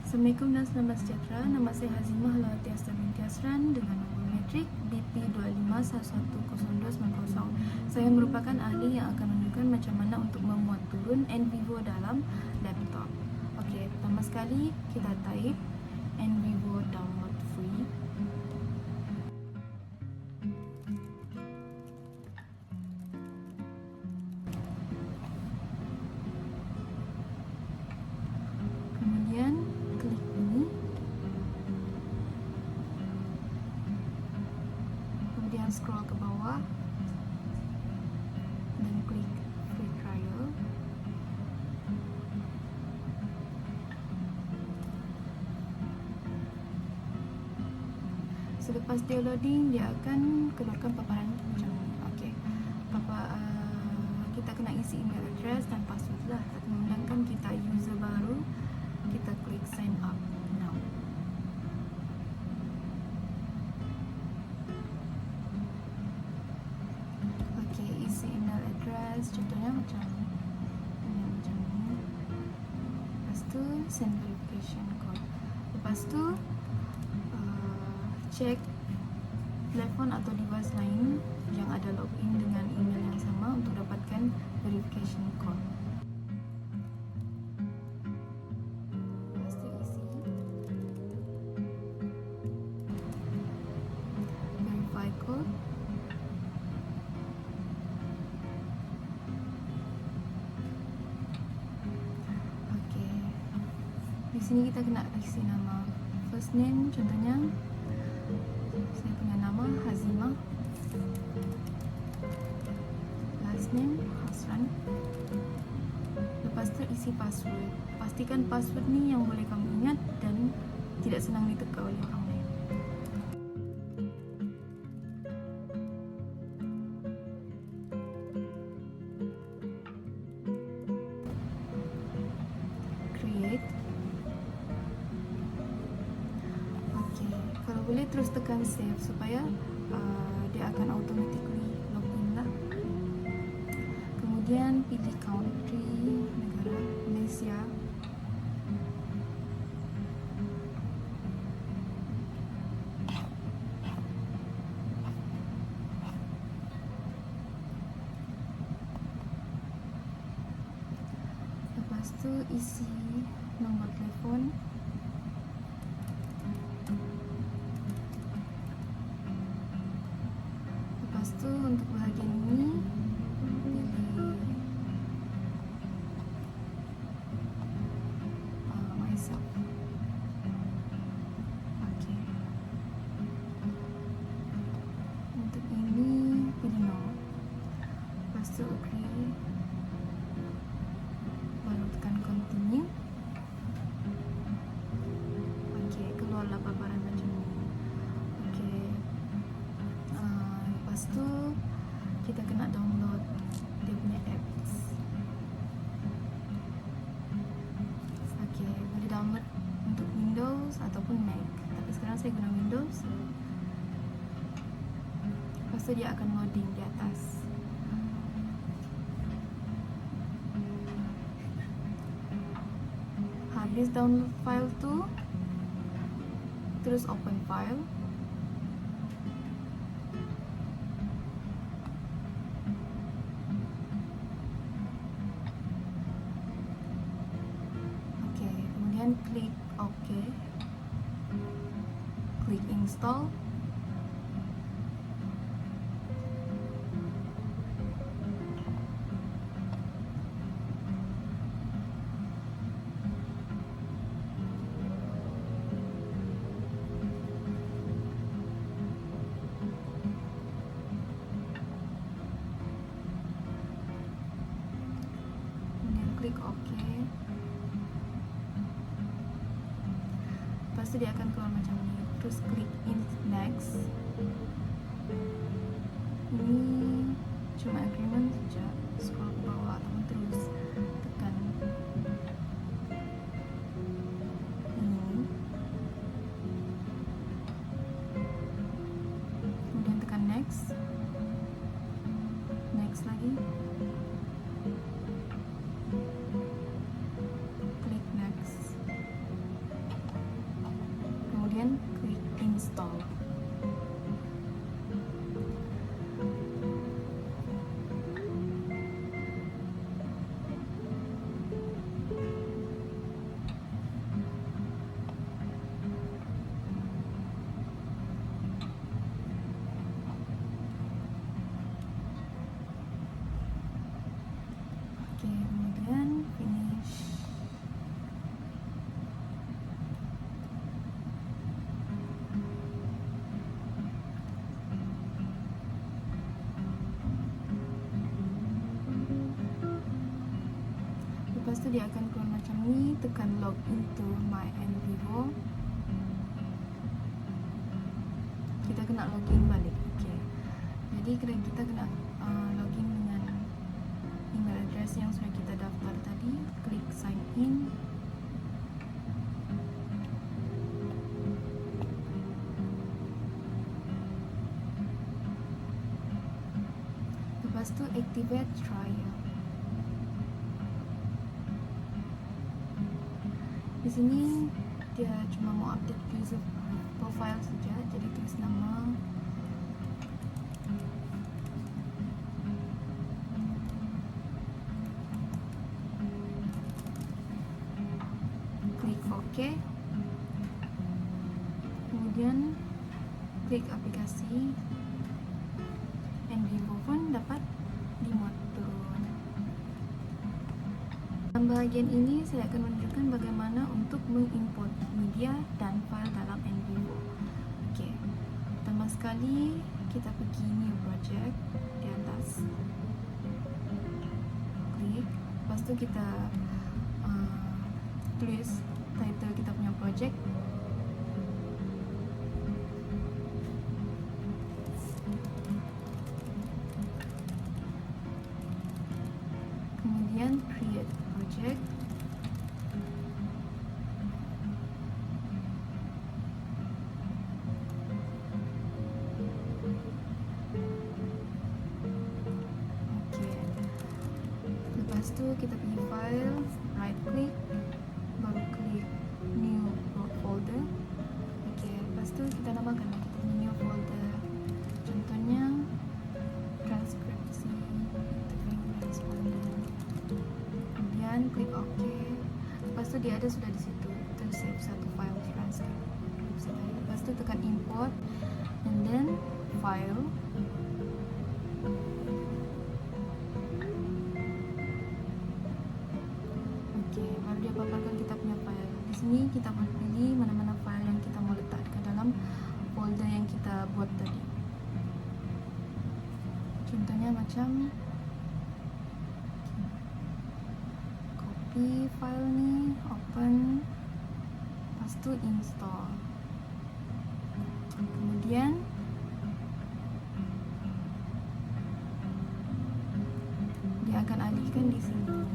Assalamualaikum dan selamat sejahtera. Nama saya Hazimah Lawati Asta binti Asran dengan nombor metrik BP25110290. Saya merupakan ahli yang akan menunjukkan macam mana untuk memuat turun NVivo dalam laptop. Okey, pertama sekali kita type NVivo download free. Kemudian klik ini. Kemudian scroll ke bawah dan klik free trial. Selepas dia loading, dia akan keluarkan paparan macam ni. Okey. Kita kena isi email address dan password lah. Memandangkan kita user baru, kita klik sign up now. Okey, isi email address contohnya macam ni. Lepas tu send verification code. Lepas tu cek telefon atau device lain yang ada login dengan email yang sama untuk dapatkan verification code. Lepas tu isi verify code. Okey. Di sini kita kena isi nama. First name contohnya saya punya nama Hazimah. Last name Hasran. Lepas tu isi password. Pastikan password ni yang boleh kamu ingat dan tidak senang diteka oleh orang lain. Create. Kalau boleh terus tekan save supaya dia akan automatically login lah. Kemudian pilih country, negara Malaysia. Lepas tu isi nombor telefon. Lepas tu untuk bahagian ini pilih myself. Okey. Untuk ini pilih no. Lepas tu agree. Baru tekan continue. Okey, keluarlah paparan macam ni. Okey. Lepas tu kita kena download dia punya apps. Okey, boleh download untuk Windows ataupun Mac. Tapi sekarang saya guna Windows. Lepas tu dia akan loading di atas. Habis download file tu, terus open file. Klik OK, klik install. Kemudian klik OK. Lepas tu dia akan keluar macam ni. Terus klik next. Ini cuma agreement saja. Scroll ke bawah ataupun terus tekan ini. Kemudian tekan next. Next lagi. Klik next. tu dia akan keluar macam ni. Tekan log into my NVivo. Kita kena login balik. Okay. Jadi kita kena login dengan email address yang sudah kita daftar tadi. Klik sign in. Lepas tu activate trial. Di sini dia cuma mau update user profile saja, jadi tulis nama, klik OK, kemudian klik aplikasi. NVivo pun dapat dimuat turun. Dalam bahagian ini saya akan menunjukkan bagaimana untuk mengimport media dan file dalam NVivo. Okey. Pertama sekali kita pergi new project di atas. Klik. Lepas tu kita tulis title kita punya project. Kemudian create project. Okay. Lepas tu kita pergi file, right click, baru klik new folder. Okay. Lepas tu kita namakan kita punya new folder. Contohnya transkripsi folder. Kemudian klik OK. Lepas tu dia ada sudah di situ. Kita save satu file transcript. Lepas tu tekan import and then file. Okey, baru dia paparkan kita punya file. Di sini kita boleh pilih mana-mana file yang kita mau letak ke dalam folder yang kita buat tadi. Contohnya macam copy file ni, open, lepas tu install. Kemudian dia akan alihkan di sini.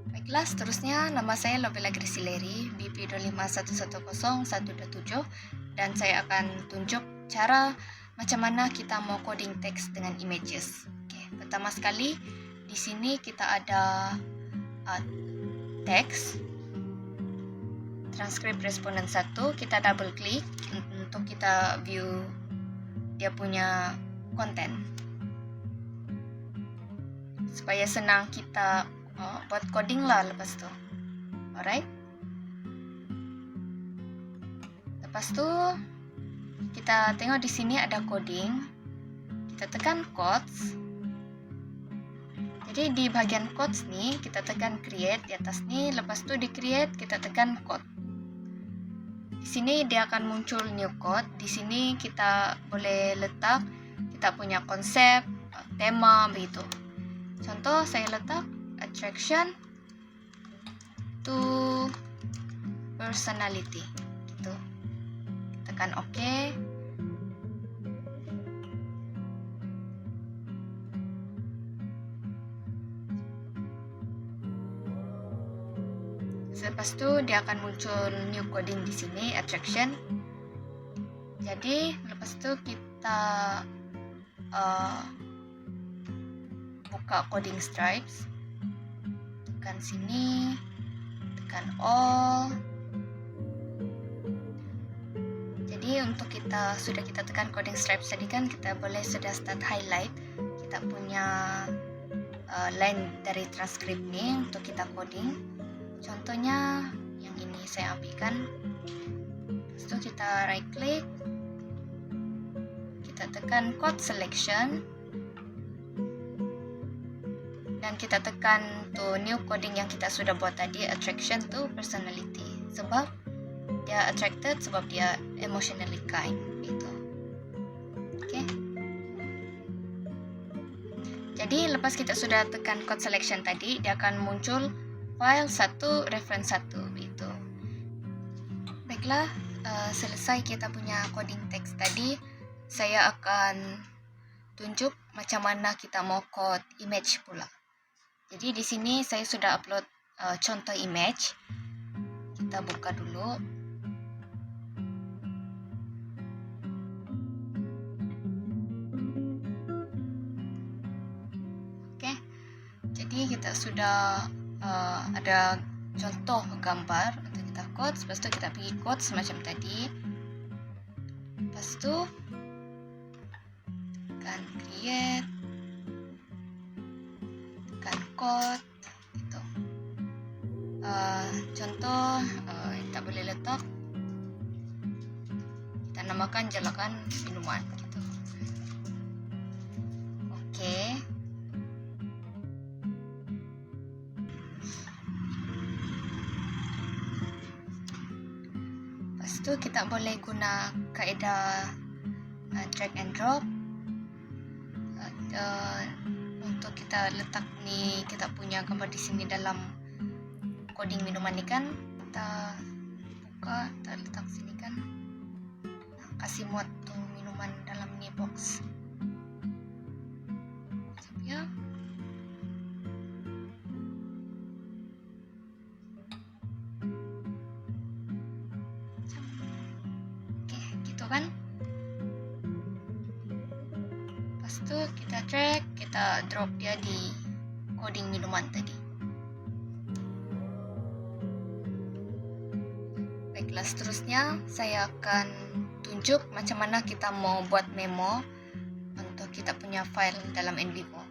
Baiklah, seterusnya nama saya Lovella Grisileri, BP 251101227, dan saya akan tunjuk cara macam mana kita mau coding teks dengan images. Okay. Pertama sekali, di sini kita ada teks, transkrip responden 1, kita double klik untuk kita view dia punya konten. Supaya senang kita buat coding lah lepas tu. Alright. Lepas tu kita tengok di sini ada coding. Kita tekan quotes. Jadi di bagian quotes ni kita tekan create di atas ni. Lepas tu di create kita tekan code. Di sini dia akan muncul new code. Di sini kita boleh letak kita punya konsep, tema begitu. Contoh saya letak attraction to personality. Gitu. Tekan OK. Lepas tu dia akan muncul new coding di sini, attraction. Jadi lepas tu kita buka coding stripes. Tekan sini, tekan all. Jadi untuk kita tekan coding stripes tadi kan kita boleh sudah start highlight kita punya line dari transkrip ni untuk kita coding. Contohnya yang ini saya ambilkan. Lepas tu kita right click, kita tekan code selection, dan kita tekan tu new coding yang kita sudah buat tadi, attraction to personality. Sebab dia attracted, sebab dia emotionally kind. Itu. Okay. Jadi lepas kita sudah tekan code selection tadi, dia akan muncul file 1, reference 1 begitu. Baiklah, selesai kita punya coding text tadi, saya akan tunjuk macam mana kita mau code image pula. Jadi di sini saya sudah upload contoh image. Kita buka dulu. Oke, jadi kita sudah ada contoh gambar untuk kita code. Lepas itu kita pergi code semacam tadi. Lepas itu tekan create, tekan code gitu. Contoh yang tak boleh letak, kita namakan jalakan minuman gitu. Oke. Lepas itu kita boleh guna kaedah drag and drop untuk kita letak ni kita punya gambar di sini dalam coding minuman ni kan. Kita buka, kita letak sini kan. Kasih muat tu minuman dalam ni box. Sekejap ya. Okey, gitu kan. Lepas tu kita drag, kita drop dia di coding minuman tadi. Baiklah, seterusnya saya akan tunjuk macam mana kita mau buat memo untuk kita punya file dalam NVivo.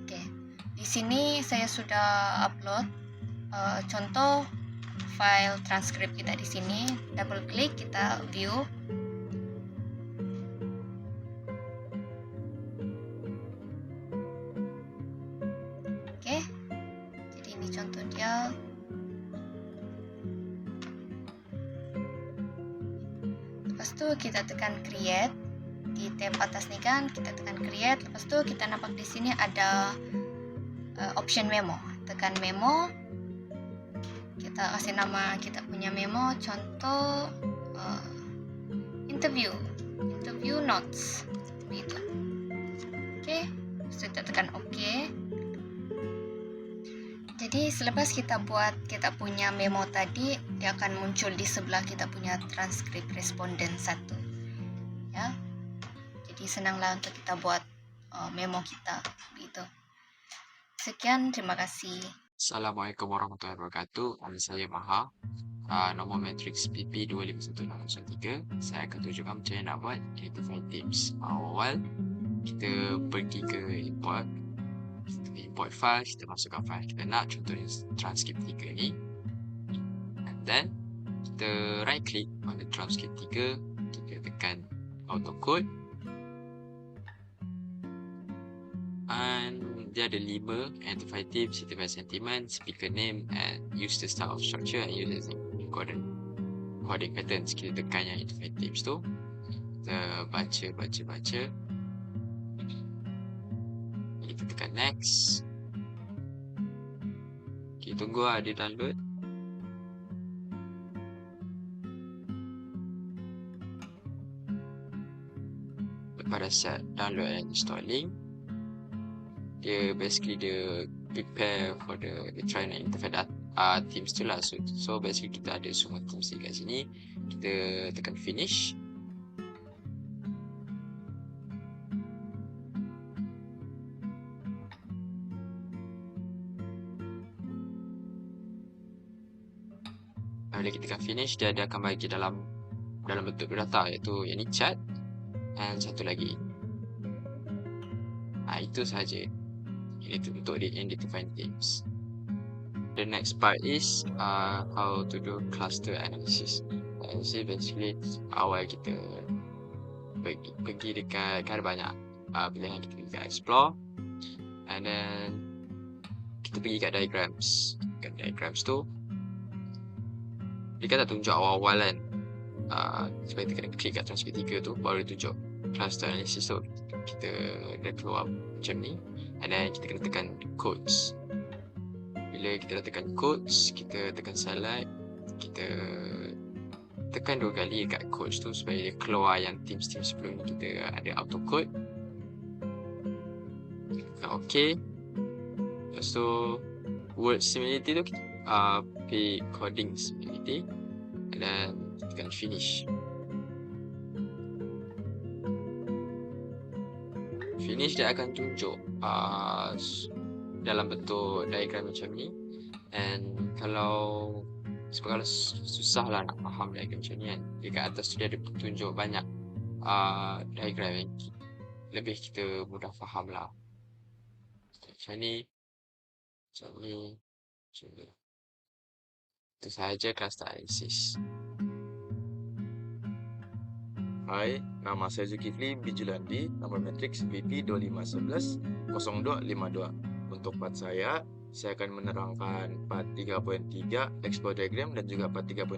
Okey, di sini saya sudah upload contoh file transkrip kita di sini. Double klik, kita view. Oke, jadi ini contoh dia. Lepas tu kita tekan create di tab atas ni kan, kita tekan create. Lepas tu kita nampak di sini ada option memo. Tekan memo, kita kasih nama kita punya memo, contoh interview notes begitu. Oke, kita tekan OK. Jadi selepas kita buat kita punya memo tadi, dia akan muncul di sebelah kita punya transkrip responden 1. Ya. Jadi senanglah untuk kita buat memo kita begitu. Sekian, terima kasih. Assalamualaikum warahmatullahi wabarakatuh. Nama saya Maha. Nombor matriks PP251603. Saya akan tunjukkan macam mana nak buat identify teams. Awal kita pergi ke import. Kita import file, kita masukkan file kita nak, contohnya transkrip 3 ni. And then kita right click on the transkrip 3, kita tekan auto code. And dia ada 5 identify teams, identify sentiment, speaker name, and use the style of structure and use the coding patterns. Kita tekan yang identify teams tu, kita baca. Kita tekan next. Kita tunggu dia download. Lepas dah set download and installing, dia basically dia prepare for the try nak interface teams tu lah. So basically kita ada semua teams kat sini. Kita tekan finish. Bila kita tekan finish, dia akan bagi dalam bentuk data, iaitu yang ni chat and satu lagi. Itu sahaja. Ini untuk identifying teams. The next part is how to do cluster analysis. Analysis basically awal kita pergi dekat kan ada banyak pilihan, kita pergi kat explore, and then kita pergi kat diagrams. Kat diagrams tu dia kan tak tunjuk awal-awal kan, sebab kita kena klik kat transkrip 3 tu baru dia tunjuk cluster analysis tu. Kita dah keluar macam ni. and then kita kena tekan codes. Bila kita dah tekan codes, kita tekan select, kita tekan 2 kali kat codes tu supaya dia keluar yang themes sebelum ni kita ada auto code. Tekan OK. Lepas tu word similarity tu kita pilih coding similarity, and then tekan finish. Finish dia akan tunjuk dalam bentuk diagram macam ni, and kalau susah lah nak faham diagram macam ni kan, dekat atas tu dia ada tunjuk banyak diagram yang lebih kita mudah faham lah. Macam ni, macam ni. Itu sahaja cluster analysis. Hai, nama saya Zulkifli Bijulandi, nombor matriks BP25110252. Untuk part saya akan menerangkan part 3.3 explore diagram dan juga part 3.4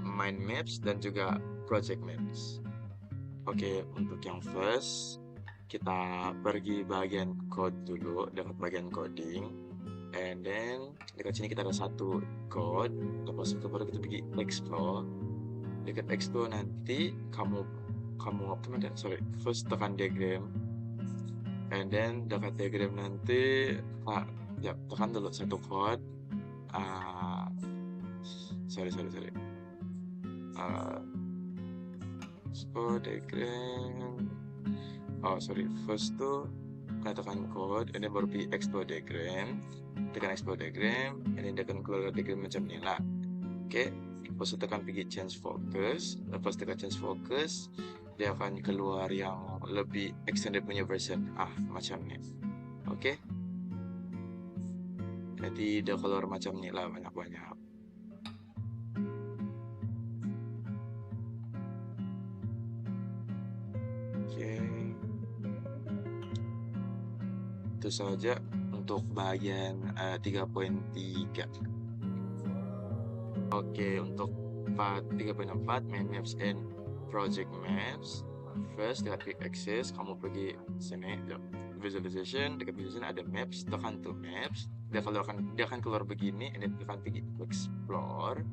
mind maps dan juga project maps. Oke, untuk yang first kita pergi bagian code dulu, dekat bagian coding, and then dekat sini kita ada satu code. Lepas itu baru kita pergi explore. Dekat explore nanti kamu first tekan diagram, and then dekat diagram nanti tekan dulu satu code. Explore diagram. First tu kena tekan code, and then baru pergi explore diagram. Tekan explore diagram, and then dia akan keluar diagram macam ni lah. Okay. Lepas tu tekan pergi change focus. Lepas tekan change focus, dia akan keluar yang lebih extended punya version. Macam ni. Okay. Jadi dia keluar macam ni lah, banyak-banyak. Okay. Itu saja untuk bagian 3.3. Oke, untuk part 3.4 mind maps and project maps. First, dekat quick access, kamu pergi sini, visualization. Dekat visualization ada maps, tekan tuh maps. Dia akan keluar begini, and then tekan pergi explore.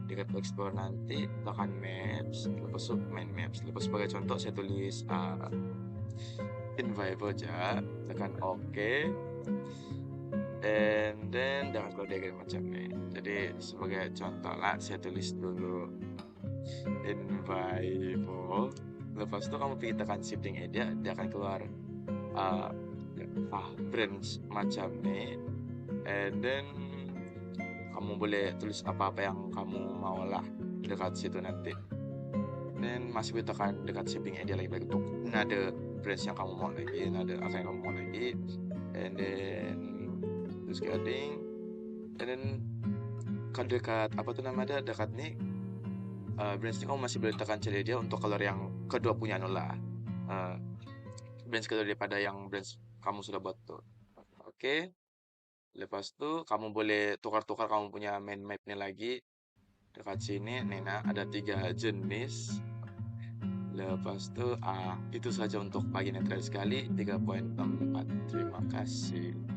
Dekat explore nanti tekan maps, lepas itu mind maps. Lepas sebagai contoh saya tulis in Vivo aja, tekan OK. And then jangan keluar diagram macam ni. Jadi sebagai contoh lah, saya tulis dulu in Vivo. Lepas itu kamu pergi tekan shifting area, dia akan keluar branch macam ni. And then kamu boleh tulis apa-apa yang kamu mau lah dekat situ nanti. Dan masih boleh tekan dekat shifting area lagi untuk ada branch yang kamu mau lagi, ada apa yang kamu mau lagi. And then coding, and then kalau dekat dekat ni branch ni kamu masih boleh tekan cari dia untuk keluar yang kedua punya lah, branch kedua daripada yang branch kamu sudah buat tuh. Oke. Lepas tu kamu boleh tukar-tukar kamu punya main map ni lagi. Dekat sini Nena ada 3 jenis. Lepas tu itu saja untuk bagian yang terakhir sekali 3.4. Terima kasih.